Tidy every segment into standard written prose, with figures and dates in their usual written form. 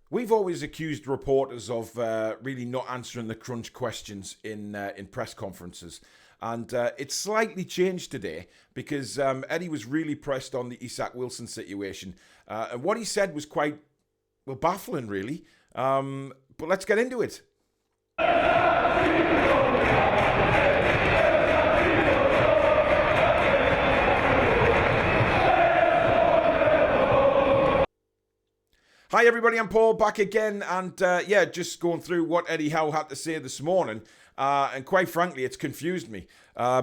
We've always accused reporters of really not answering the crunch questions in press conferences. And it's slightly changed today because Eddie was really pressed on the Isak-Wilson situation. And what he said was quite, well, baffling, really. But let's get into it. Hi everybody, I'm Paul, back again, and just going through what Eddie Howe had to say this morning, and quite frankly, it's confused me,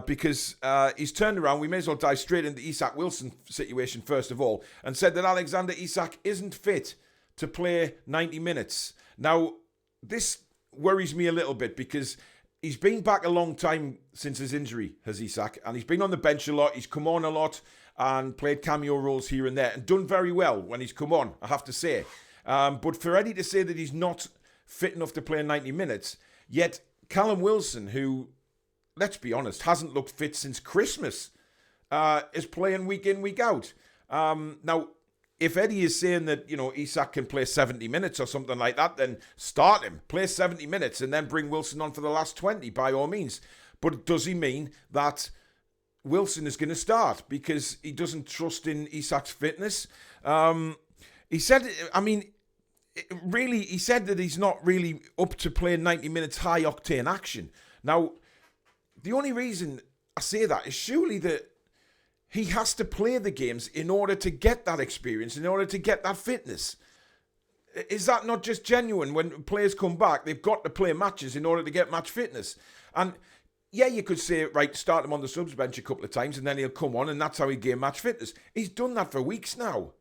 because he's turned around. We may as well dive straight into the Isak-Wilson situation first of all, and said that Alexander Isak isn't fit to play 90 minutes. Now, this worries me a little bit, because he's been back a long time since his injury, has Isak, and he's been on the bench a lot, he's come on a lot, and played cameo roles here and there, and done very well when he's come on, I have to say. But for Eddie to say that he's not fit enough to play 90 minutes, yet Callum Wilson, who, let's be honest, hasn't looked fit since Christmas, is playing week in, week out. Now, if Eddie is saying that, Isak can play 70 minutes or something like that, then start him, play 70 minutes, and then bring Wilson on for the last 20, by all means. But does he mean that Wilson is going to start because he doesn't trust in Isak's fitness? He said, he said that he's not really up to playing 90 minutes high-octane action. Now, the only reason I say that is surely that he has to play the games in order to get that experience, in order to get that fitness. Is that not just genuine? When players come back, they've got to play matches in order to get match fitness. And yeah, you could say, right, start him on the subs bench a couple of times and then he'll come on and that's how he gain match fitness. He's done that for weeks now.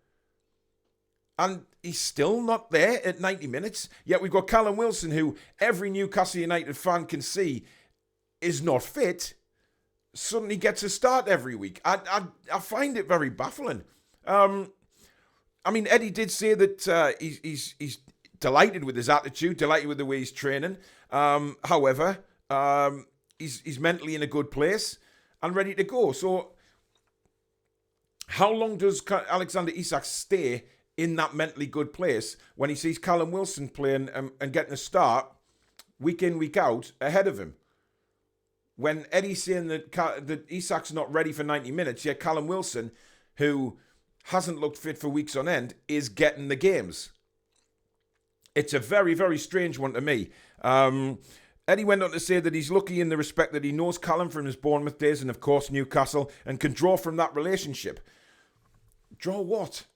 And he's still not there at 90 minutes. Yet we've got Callum Wilson, who every Newcastle United fan can see is not fit, suddenly gets a start every week. I find it very baffling. Eddie did say that he's delighted with his attitude, delighted with the way he's training. However, he's mentally in a good place and ready to go. So how long does Alexander Isak stay in that mentally good place when he sees Callum Wilson playing and getting a start week in, week out ahead of him? When Eddie's saying that Isak's not ready for 90 minutes, yet Callum Wilson, who hasn't looked fit for weeks on end, is getting the games. It's a very, very strange one to me. Eddie went on to say that he's lucky in the respect that he knows Callum from his Bournemouth days and, of course, Newcastle, and can draw from that relationship. Draw what?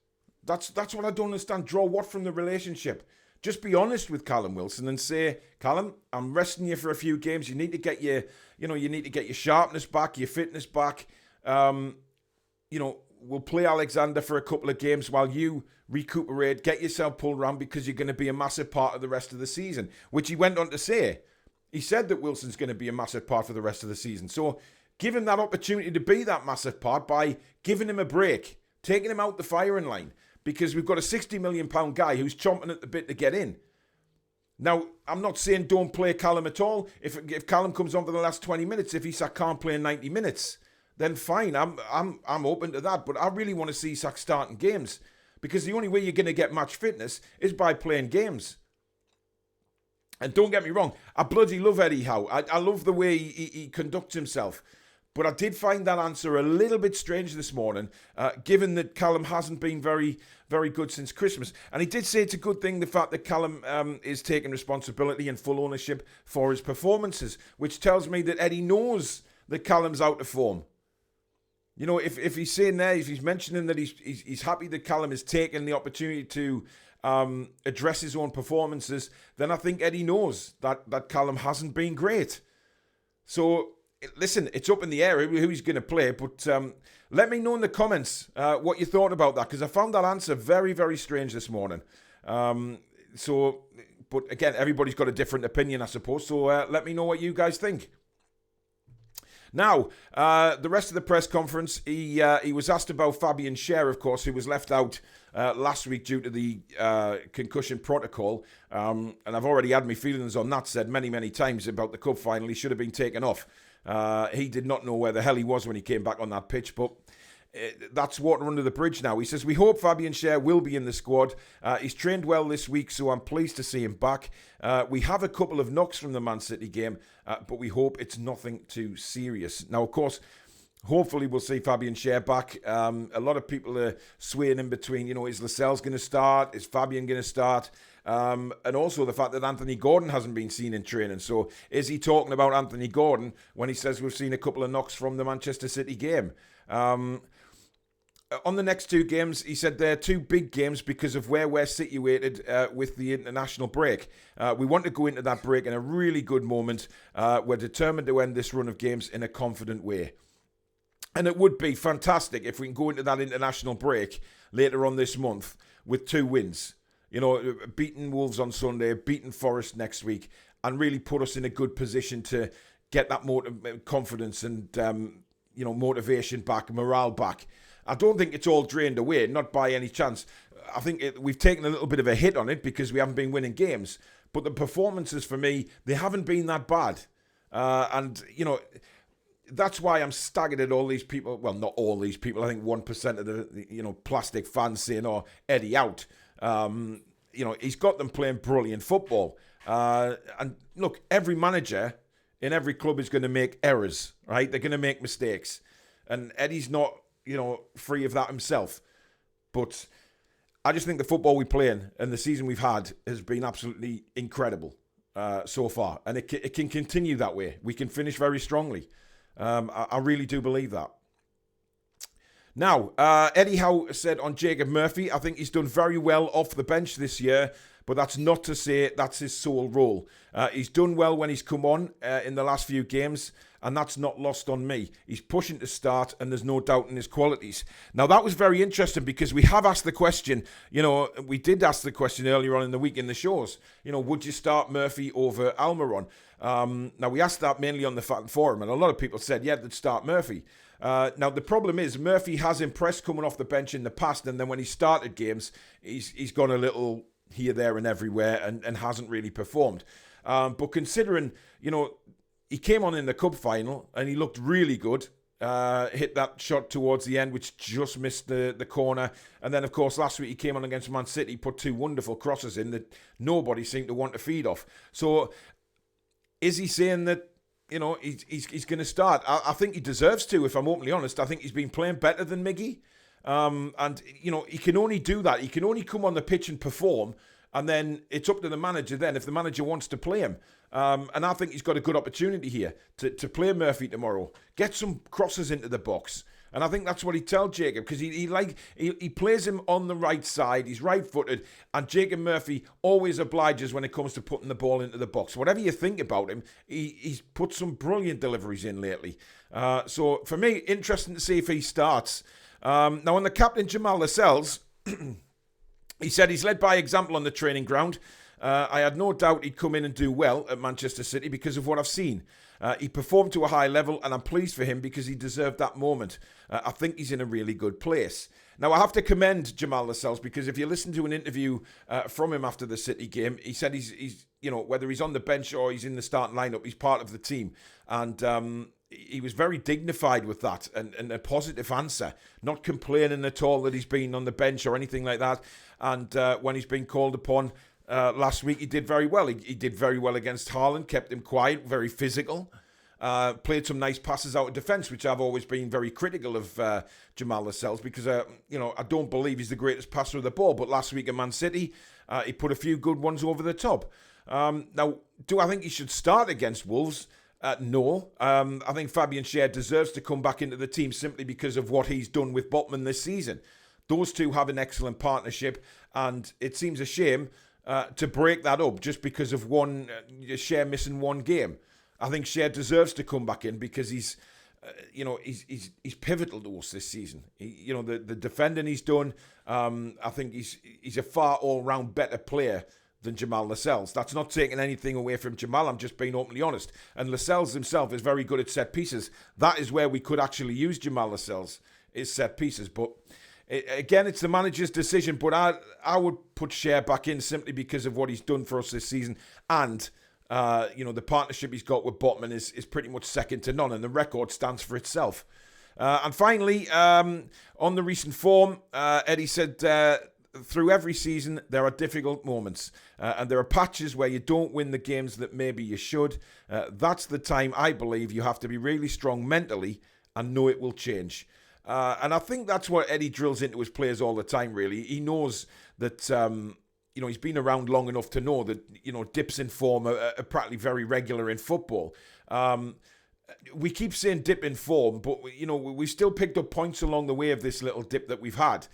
That's what I don't understand. Draw what from the relationship? Just be honest with Callum Wilson and say, Callum, I'm resting you for a few games. You need to get your sharpness back, your fitness back. We'll play Alexander for a couple of games while you recuperate, get yourself pulled around because you're going to be a massive part of the rest of the season, which he went on to say. He said that Wilson's going to be a massive part for the rest of the season. So give him that opportunity to be that massive part by giving him a break, taking him out the firing line, because we've got a £60 million guy who's chomping at the bit to get in. Now, I'm not saying don't play Callum at all. If Callum comes on for the last 20 minutes, if Isak can't play 90 minutes, then fine, I'm open to that. But I really want to see Isak starting games, because the only way you're going to get match fitness is by playing games. And don't get me wrong, I bloody love Eddie Howe. I love the way he conducts himself. But I did find that answer a little bit strange this morning, given that Callum hasn't been very, very good since Christmas. And he did say it's a good thing, the fact that Callum is taking responsibility and full ownership for his performances, which tells me that Eddie knows that Callum's out of form. If he's saying there, if he's mentioning that he's happy that Callum is taking the opportunity to address his own performances, then I think Eddie knows that Callum hasn't been great. So, listen, it's up in the air who he's going to play, but let me know in the comments what you thought about that, because I found that answer very, very strange this morning. But again, everybody's got a different opinion, I suppose, so let me know what you guys think. Now, the rest of the press conference, he was asked about Fabian Schär, of course, who was left out last week due to the concussion protocol. And I've already had my feelings on that, said many, many times about the cup final. He should have been taken off. He did not know where the hell he was when he came back on that pitch, but that's water under the bridge now. He says, we hope Fabian Schär will be in the squad. He's trained well this week, so I'm pleased to see him back. We have a couple of knocks from the Man City game, but we hope it's nothing too serious. Now, of course, hopefully we'll see Fabian Schär back. A lot of people are swaying in between, is Lascelles going to start? Is Fabian going to start? And also the fact that Anthony Gordon hasn't been seen in training. So is he talking about Anthony Gordon when he says we've seen a couple of knocks from the Manchester City game? On the next two games, he said they're two big games because of where we're situated with the international break. We want to go into that break in a really good moment. We're determined to end this run of games in a confident way. And it would be fantastic if we can go into that international break later on this month with 2 wins. Beating Wolves on Sunday, beating Forest next week, and really put us in a good position to get that confidence and motivation back, morale back. I don't think it's all drained away, not by any chance. I think we've taken a little bit of a hit on it because we haven't been winning games. But the performances for me, they haven't been that bad. That's why I'm staggered at all these people. Well, not all these people. I think 1% of the plastic fans saying, "Oh, Eddie out." He's got them playing brilliant football. And look, every manager in every club is going to make errors, right? They're going to make mistakes. And Eddie's not, free of that himself. But I just think the football we're playing and the season we've had has been absolutely incredible so far. And it can continue that way. We can finish very strongly. I really do believe that. Now, Eddie Howe said on Jacob Murphy, I think he's done very well off the bench this year, but that's not to say that's his sole role. He's done well when he's come on in the last few games, and that's not lost on me. He's pushing to start, and there's no doubt in his qualities. Now, that was very interesting because we have asked the question, we did ask the question earlier on in the week in the shows, would you start Murphy over Almiron? Now, we asked that mainly on the Fan Forum, and a lot of people said, yeah, they'd start Murphy. Now, the problem is Murphy has impressed coming off the bench in the past, and then when he started games, he's gone a little here, there, and everywhere and hasn't really performed. But considering, he came on in the cup final and he looked really good. Hit that shot towards the end, which just missed the corner. And then, of course, last week he came on against Man City, put 2 wonderful crosses in that nobody seemed to want to feed off. So is he saying that, he's going to start? I think he deserves to, if I'm openly honest. I think he's been playing better than Miggy. And he can only do that. He can only come on the pitch and perform. And then it's up to the manager then if the manager wants to play him. And I think he's got a good opportunity here to play Murphy tomorrow. Get some crosses into the box. And I think that's what he tells Jacob, because he plays him on the right side. He's right-footed, and Jacob Murphy always obliges when it comes to putting the ball into the box. Whatever you think about him, he's put some brilliant deliveries in lately. So for me, interesting to see if he starts. Now on the captain, Jamaal Lascelles, he said he's led by example on the training ground. I had no doubt he'd come in and do well at Manchester City because of what I've seen. He performed to a high level, and I'm pleased for him because he deserved that moment. I think he's in a really good place. Now, I have to commend Jamaal Lascelles, because if you listen to an interview from him after the City game, he said he's whether he's on the bench or he's in the starting lineup, he's part of the team. And he was very dignified with that and a positive answer, not complaining at all that he's been on the bench or anything like that. And when he's been called upon last week, he did very well. He did very well against Haaland, kept him quiet, very physical. Played some nice passes out of defence, which I've always been very critical of Jamaal Lascelles, because I don't believe he's the greatest passer of the ball. But last week at Man City, he put a few good ones over the top. Now, do I think he should start against Wolves? No. I think Fabian Schär deserves to come back into the team simply because of what he's done with Botman this season. Those two have an excellent partnership, and it seems a shame to break that up just because of Schär missing one game. I think Schär deserves to come back in because he's pivotal to us this season. The defending he's done, I think he's a far all-round better player than Jamaal Lascelles. That's not taking anything away from Jamaal. I'm just being openly honest. And Lascelles himself is very good at set pieces. That is where we could actually use Jamaal Lascelles, is set pieces. But again, it's the manager's decision. But I would put Schär back in simply because of what he's done for us this season. And the partnership he's got with Botman is pretty much second to none, and the record stands for itself. And finally, on the recent form, Eddie said through every season there are difficult moments and there are patches where you don't win the games that maybe you should. That's the time I believe you have to be really strong mentally and know it will change. And I think that's what Eddie drills into his players all the time, really. He knows that, he's been around long enough to know that, dips in form are practically very regular in football. We keep saying dip in form, but, we've still picked up points along the way of this little dip that we've had,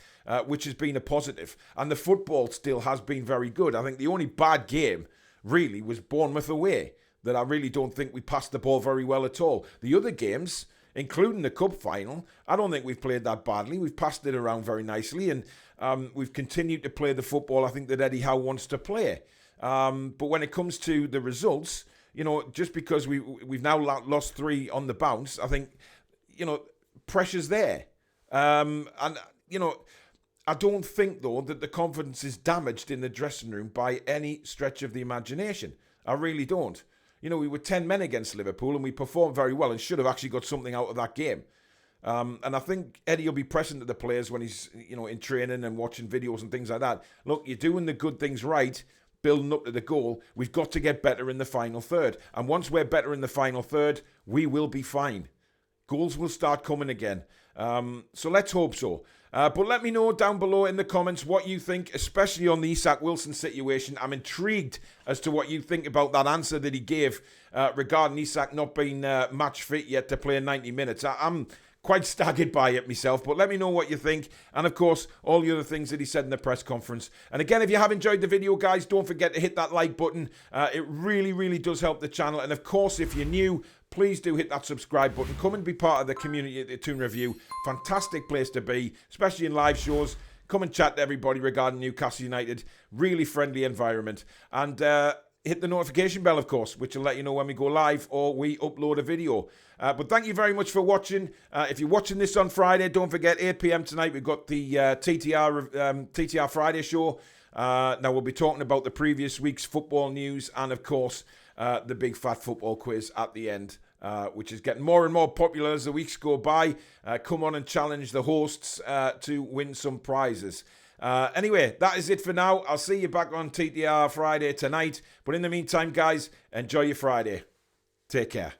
which has been a positive. And the football still has been very good. I think the only bad game, really, was Bournemouth away, that I really don't think we passed the ball very well at all. The other games, including the cup final, I don't think we've played that badly. We've passed it around very nicely, and we've continued to play the football I think that Eddie Howe wants to play. But when it comes to the results, just because we've now lost 3 on the bounce, I think, pressure's there. I don't think, though, that the confidence is damaged in the dressing room by any stretch of the imagination. I really don't. We were 10 men against Liverpool and we performed very well and should have actually got something out of that game. And I think Eddie will be pressing to the players when he's, in training and watching videos and things like that. Look, you're doing the good things right, building up to the goal. We've got to get better in the final third. And once we're better in the final third, we will be fine. Goals will start coming again. So let's hope so. But let me know down below in the comments what you think, especially on the Isak-Wilson situation. I'm intrigued as to what you think about that answer that he gave regarding Isak not being match fit yet to play 90 minutes. I'm quite staggered by it myself, but let me know what you think. And of course, all the other things that he said in the press conference. And again, if you have enjoyed the video, guys, don't forget to hit that like button. It really, really does help the channel. And of course, if you're new, please do hit that subscribe button. Come and be part of the community at the Toon Review. Fantastic place to be, especially in live shows. Come and chat to everybody regarding Newcastle United. Really friendly environment. And hit the notification bell, of course, which will let you know when we go live or we upload a video. But thank you very much for watching. If you're watching this on Friday, don't forget, 8 p.m. tonight, we've got the TTR Friday show. Now, we'll be talking about the previous week's football news and, of course, the big fat football quiz at the end, which is getting more and more popular as the weeks go by. Come on and challenge the hosts to win some prizes. Anyway, that is it for now. I'll see you back on TTR Friday tonight. But in the meantime, guys, enjoy your Friday. Take care.